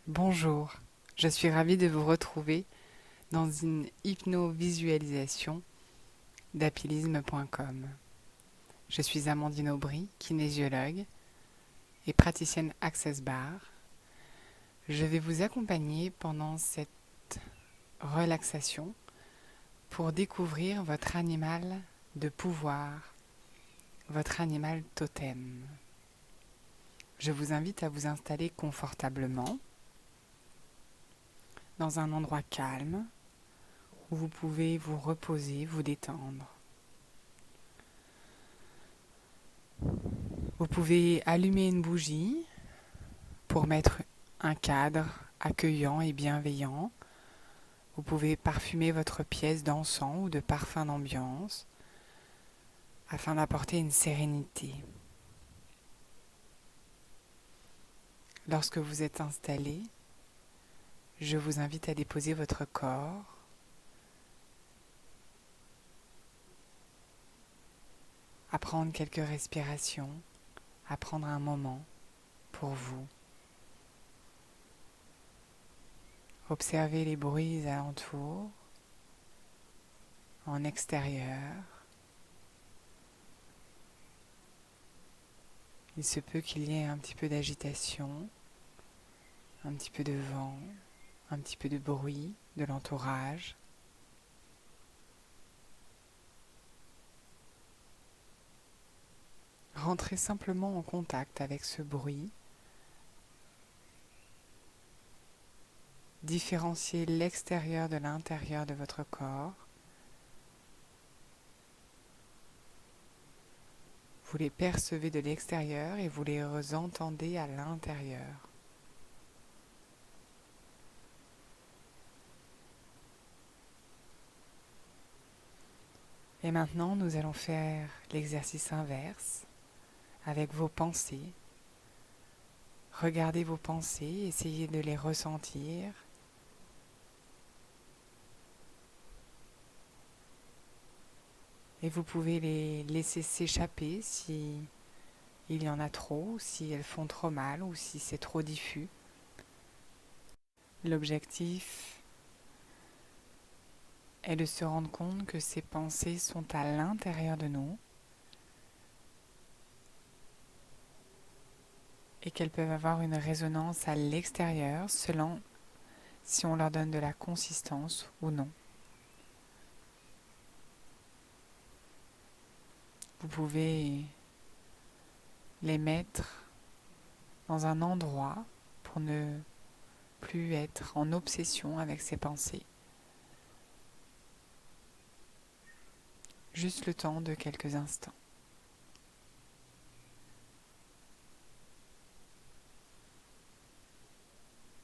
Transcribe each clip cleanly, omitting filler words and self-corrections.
Bonjour, je suis ravie de vous retrouver dans une hypnovisualisation d'apillisme.com. Je suis Amandine Aubry, kinésiologue et praticienne Access Bar. Je vais vous accompagner pendant cette relaxation pour découvrir votre animal de pouvoir, votre animal totem. Je vous invite à vous installer confortablement dans un endroit calme où vous pouvez vous reposer, vous détendre. Vous pouvez allumer une bougie pour mettre un cadre accueillant et bienveillant. Vous pouvez parfumer votre pièce d'encens ou de parfum d'ambiance afin d'apporter une sérénité. Lorsque vous êtes installé, je vous invite à déposer votre corps, à prendre quelques respirations, à prendre un moment pour vous. Observez les bruits alentours, en extérieur. Il se peut qu'il y ait un petit peu d'agitation, un petit peu de vent, un petit peu de bruit de l'entourage. Rentrez simplement en contact avec ce bruit. Différenciez l'extérieur de l'intérieur de votre corps. Vous les percevez de l'extérieur et vous les entendez à l'intérieur. Et maintenant, nous allons faire l'exercice inverse avec vos pensées. Regardez vos pensées, essayez de les ressentir. Et vous pouvez les laisser s'échapper si il y en a trop, si elles font trop mal ou si c'est trop diffus. L'objectif est de se rendre compte que ces pensées sont à l'intérieur de nous et qu'elles peuvent avoir une résonance à l'extérieur selon si on leur donne de la consistance ou non. Vous pouvez les mettre dans un endroit pour ne plus être en obsession avec ces pensées. Juste le temps de quelques instants.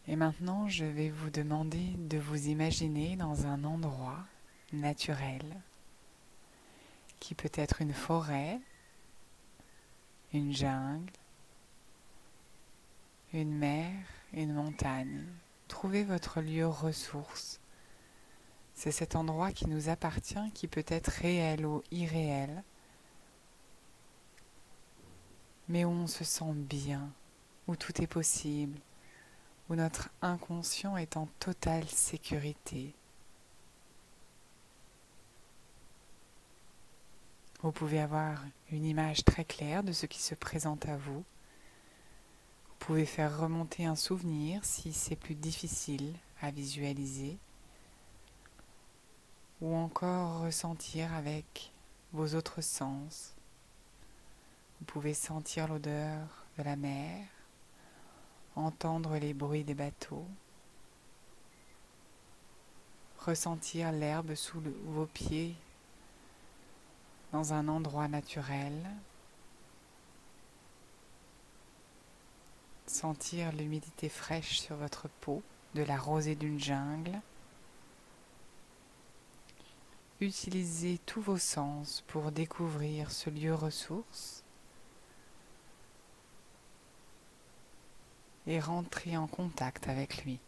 Et maintenant, je vais vous demander de vous imaginer dans un endroit naturel qui peut être une forêt, une jungle, une mer, une montagne. Trouvez votre lieu ressource. C'est cet endroit qui nous appartient, qui peut être réel ou irréel, mais où on se sent bien, où tout est possible, où notre inconscient est en totale sécurité. Vous pouvez avoir une image très claire de ce qui se présente à vous. Vous pouvez faire remonter un souvenir si c'est plus difficile à visualiser, ou encore ressentir avec vos autres sens. Vous pouvez sentir l'odeur de la mer, entendre les bruits des bateaux, ressentir l'herbe sous vos pieds dans un endroit naturel, sentir l'humidité fraîche sur votre peau de la rosée d'une jungle. Utilisez tous vos sens pour découvrir ce lieu ressource et rentrer en contact avec lui.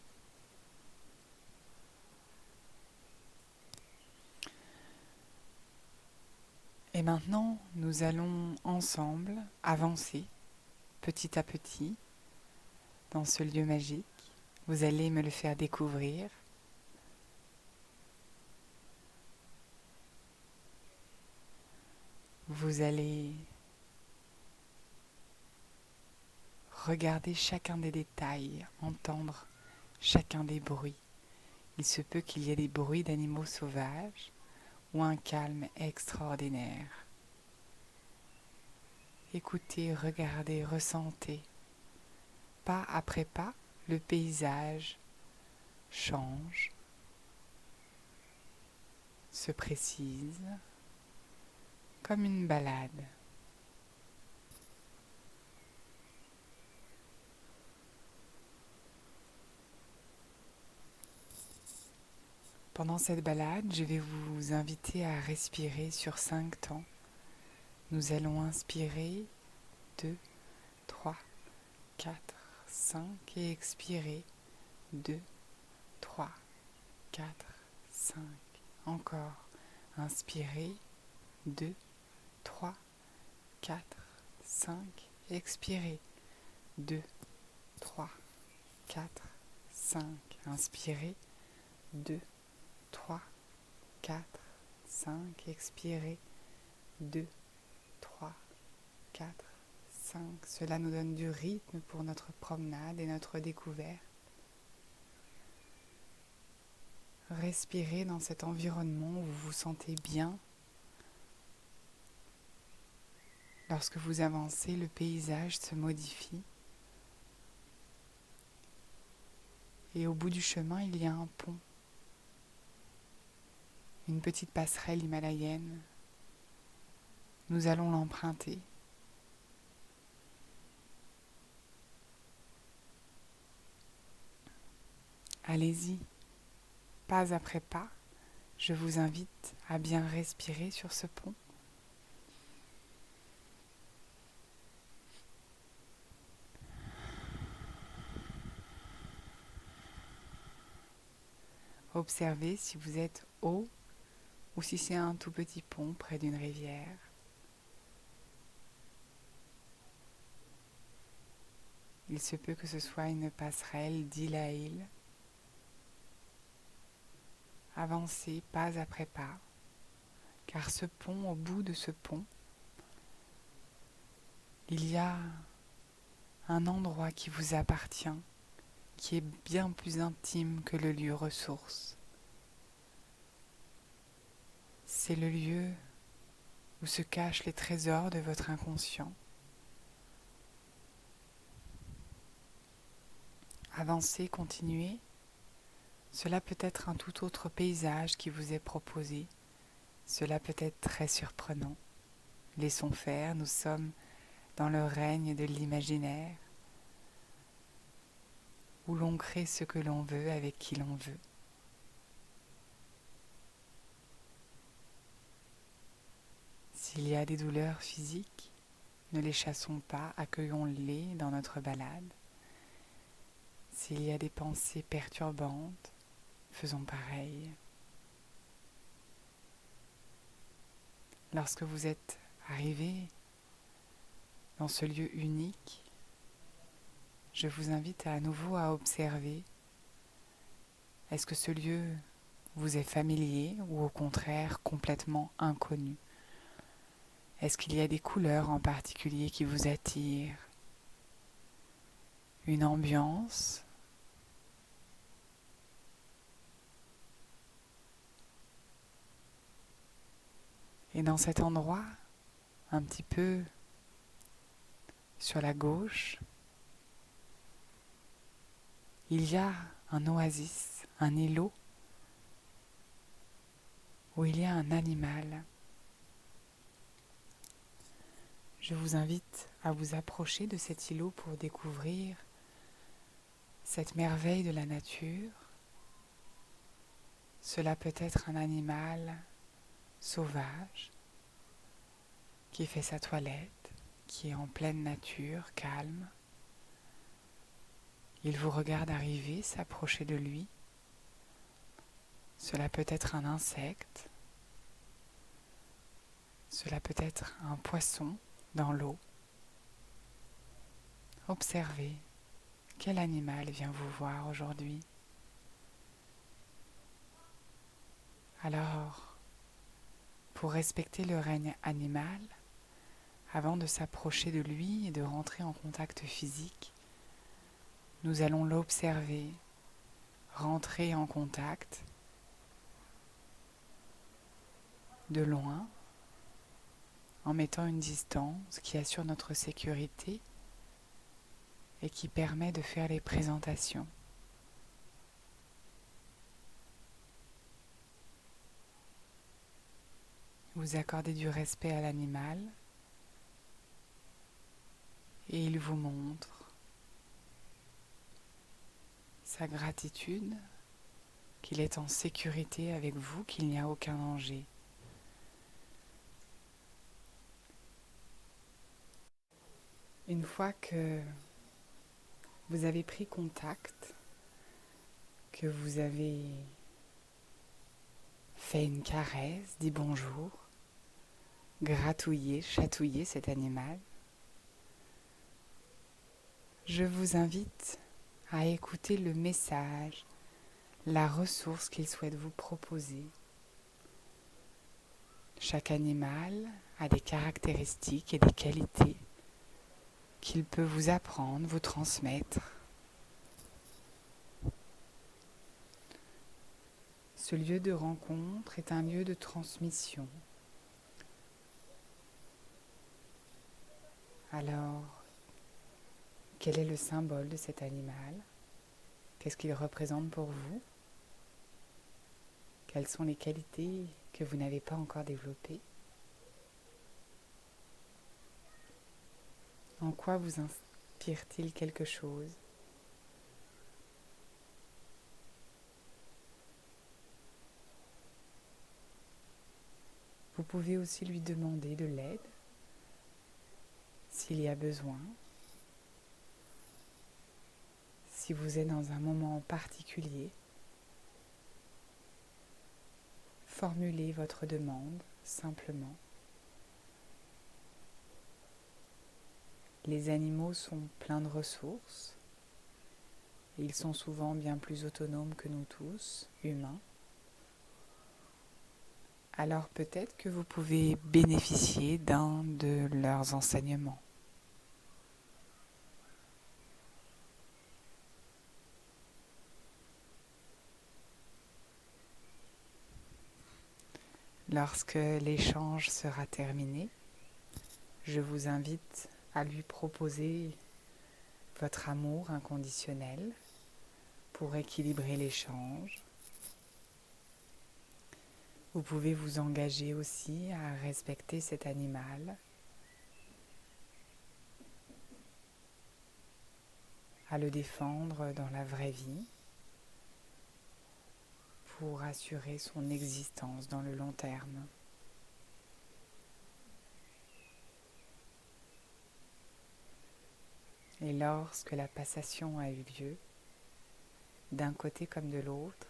Et maintenant, nous allons ensemble avancer petit à petit dans ce lieu magique. Vous allez me le faire découvrir. Vous allez regarder chacun des détails, entendre chacun des bruits. Il se peut qu'il y ait des bruits d'animaux sauvages ou un calme extraordinaire. Écoutez, regardez, ressentez. Pas après pas, le paysage change, se précise, comme une balade. Pendant cette balade, je vais vous inviter à respirer sur 5 temps. Nous allons inspirer 2, 3, 4, 5 et expirer 2, 3, 4, 5. Encore. Inspirez 2, 3, 4, 5. Expirez 2, 3, 4, 5. Inspirez 2, 3, 4, 5. Expirez 2, 3, 4, 5. Cela nous donne du rythme pour notre promenade et notre découverte. Respirez dans cet environnement où vous vous sentez bien. Lorsque vous avancez, le paysage se modifie. Et au bout du chemin, il y a un pont. Une petite passerelle himalayenne. Nous allons l'emprunter. Allez-y, pas après pas, je vous invite à bien respirer sur ce pont. Observez si vous êtes haut ou si c'est un tout petit pont près d'une rivière. Il se peut que ce soit une passerelle d'île à île. Avancez pas après pas, car ce pont, au bout de ce pont, il y a un endroit qui vous appartient, qui est bien plus intime que le lieu ressource. C'est le lieu où se cachent les trésors de votre inconscient. Avancez, continuez. Cela peut être un tout autre paysage qui vous est proposé. Cela peut être très surprenant. Laissons faire, nous sommes dans le règne de l'imaginaire, où l'on crée ce que l'on veut avec qui l'on veut. S'il y a des douleurs physiques, ne les chassons pas, accueillons-les dans notre balade. S'il y a des pensées perturbantes, faisons pareil. Lorsque vous êtes arrivé dans ce lieu unique, je vous invite à nouveau à observer. Est-ce que ce lieu vous est familier ou au contraire complètement inconnu? Est-ce qu'il y a des couleurs en particulier qui vous attirent? Une ambiance? Et dans cet endroit, un petit peu sur la gauche, il y a un oasis, un îlot, où il y a un animal. Je vous invite à vous approcher de cet îlot pour découvrir cette merveille de la nature. Cela peut être un animal sauvage qui fait sa toilette, qui est en pleine nature, calme. Il vous regarde arriver, s'approcher de lui. Cela peut être un insecte. Cela peut être un poisson dans l'eau. Observez, Quel animal vient vous voir aujourd'hui? Alors, pour respecter le règne animal, avant de s'approcher de lui et de rentrer en contact physique, nous allons l'observer, rentrer en contact de loin, en mettant une distance qui assure notre sécurité et qui permet de faire les présentations. Vous accordez du respect à l'animal et il vous montre sa gratitude, qu'il est en sécurité avec vous, qu'il n'y a aucun danger. Une fois que vous avez pris contact, que vous avez fait une caresse, dit bonjour, gratouillé, chatouillé cet animal, je vous invite à écouter le message, la ressource qu'il souhaite vous proposer. Chaque animal a des caractéristiques et des qualités qu'il peut vous apprendre, vous transmettre. Ce lieu de rencontre est un lieu de transmission. Alors, quel est le symbole de cet animal? Qu'est-ce qu'il représente pour vous? Quelles sont les qualités que vous n'avez pas encore développées? En quoi vous inspire-t-il quelque chose? Vous pouvez aussi lui demander de l'aide s'il y a besoin. Si vous êtes dans un moment particulier, formulez votre demande simplement. Les animaux sont pleins de ressources. Et ils sont souvent bien plus autonomes que nous tous, humains. Alors peut-être que vous pouvez bénéficier d'un de leurs enseignements. Lorsque l'échange sera terminé, je vous invite à lui proposer votre amour inconditionnel pour équilibrer l'échange. Vous pouvez vous engager aussi à respecter cet animal, à le défendre dans la vraie vie pour assurer son existence dans le long terme. Et lorsque la passation a eu lieu, d'un côté comme de l'autre,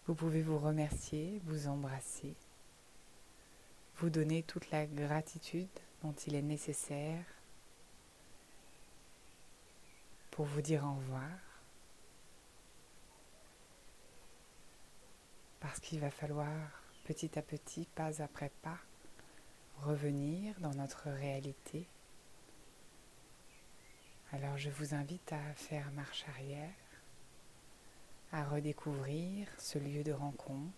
vous pouvez vous remercier, vous embrasser, vous donner toute la gratitude dont il est nécessaire pour vous dire au revoir, parce qu'il va falloir petit à petit, pas après pas, revenir dans notre réalité. Alors je vous invite à faire marche arrière, à redécouvrir ce lieu de rencontre.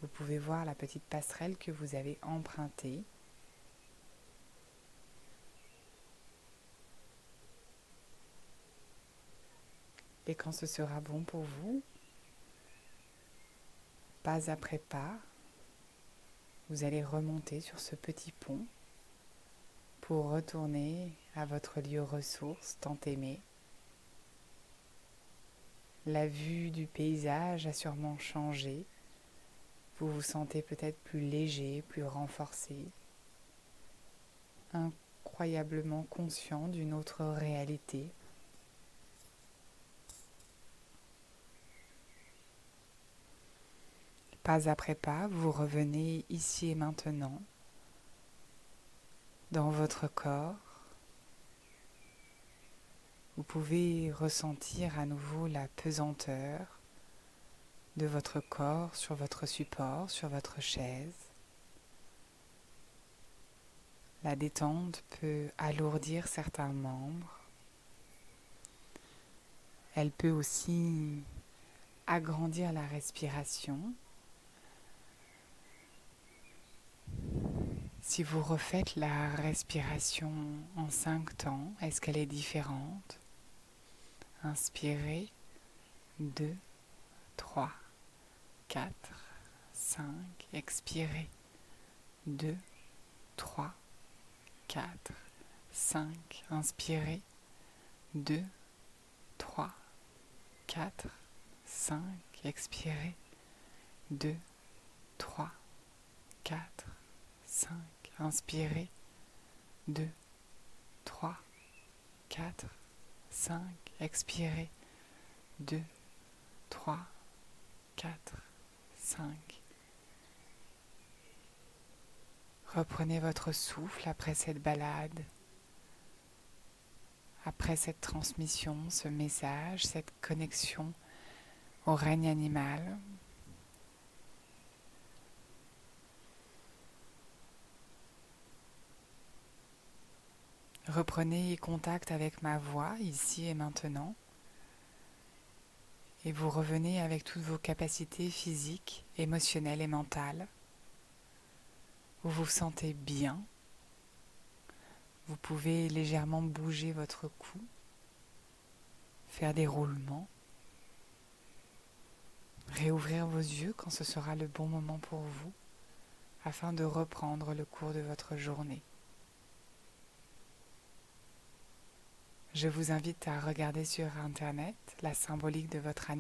Vous pouvez voir la petite passerelle que vous avez empruntée. Et quand ce sera bon pour vous, pas après pas, vous allez remonter sur ce petit pont pour retourner à votre lieu ressource tant aimé. La vue du paysage a sûrement changé. Vous vous sentez peut-être plus léger, plus renforcé, incroyablement conscient d'une autre réalité. Pas après pas, vous revenez ici et maintenant, dans votre corps. Vous pouvez ressentir à nouveau la pesanteur de votre corps sur votre support, sur votre chaise. La détente peut alourdir certains membres. Elle peut aussi agrandir la respiration. Si vous refaites la respiration en 5 temps, est-ce qu'elle est différente? Inspirez, 2, 3, 4, 5. Expirez, 2, 3, 4, 5. Inspirez, 2, 3, 4, 5. Expirez, 2, 3, 4, 5. Inspirez, 2, 3, 4, 5. Expirez, 2, 3, 4, 5. Reprenez votre souffle après cette balade, après cette transmission, ce message, cette connexion au règne animal. Reprenez contact avec ma voix ici et maintenant et vous revenez avec toutes vos capacités physiques, émotionnelles et mentales. Vous vous sentez bien. Vous pouvez légèrement bouger votre cou, faire des roulements, réouvrir vos yeux quand ce sera le bon moment pour vous afin de reprendre le cours de votre journée. Je vous invite à regarder sur Internet la symbolique de votre animal.